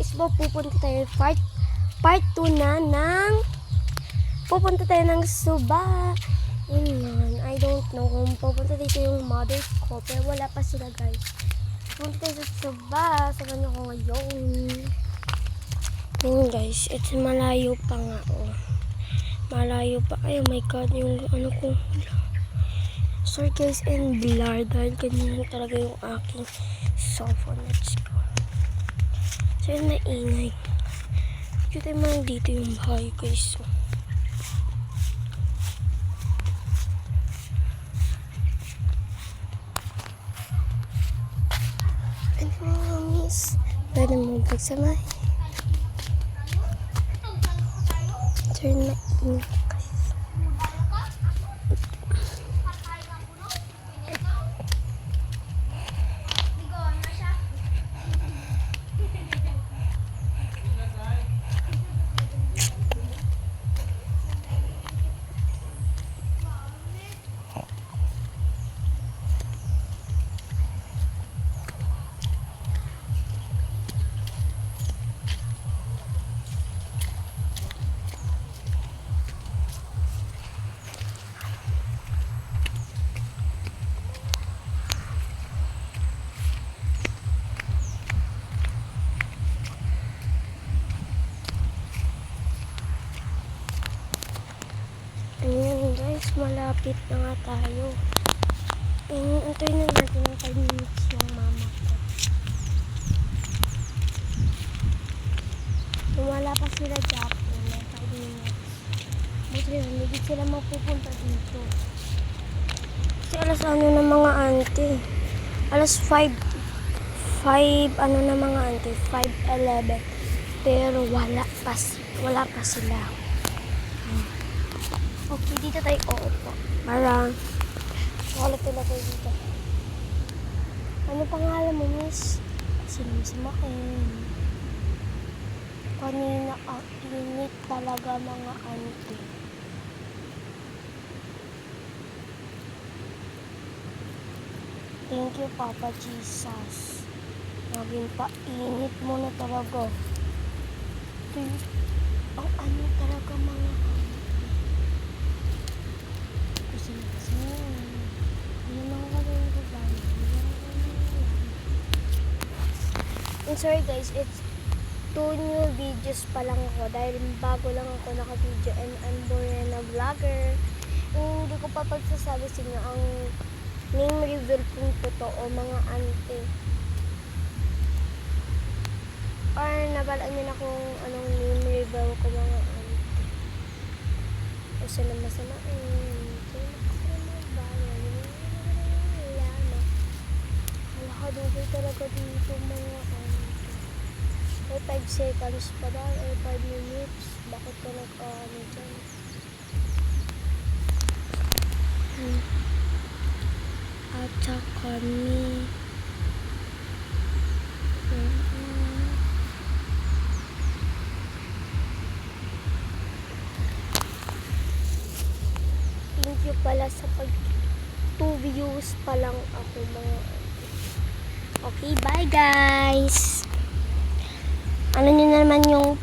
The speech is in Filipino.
guys po, pupunta tayo part 2 na ng pupunta tayo ng Suba. Yun, I don't know kung pupunta dito yung mothers ko, pero wala pa sila guys. Pupunta tayo sa Suba, samahan niyo ko ngayon. Yun guys, it's malayo pa nga oh. Malayo pa, ay oh my god, yung ano ko. Sorry guys, and blur dahil ganyan talaga yung aking cellphone. Let's go. So yun, maingay. Kita mo lang dito yung bahay guys. So, ano miss? Pwede mo pagsamay. So yun, maingay guys. Ayan guys, malapit na nga tayo. Antayin na natin ng 5 minutes yung mama ko. Kung wala pa sila Japan, may 5 minutes. Buti lang, hindi sila mapupunta dito. Kasi alas ano na mga auntie. Alas 5 ano na mga auntie, 5:11. Pero wala pa sila. Okay, dito tayo uupo. Para wala tayo dito. Ano pangalan mo, miss? Sinisimakin. Kanina ang init talaga mga auntie. Thank you, Papa Jesus. Naging painit mo na talaga. Ang ano talaga mga I'm sorry guys, it's 2 new videos pa lang ako dahil bago lang ako naka-video and I'm born na vlogger. Hindi ko pa pagsasabi sa inyo ang name reveal kung totoo mga auntie. Or nabalaan nyo na kung anong name reveal ko mga auntie. O sila masamain. Nakadugay talaga dito mga ay 5 seconds pa daw ay 5 minutes. Bakit ka nag-ano dyan? At saka ni thank you pala sa pag 2 views pa lang ako mga. Okay, bye guys! Ano nyo naman yung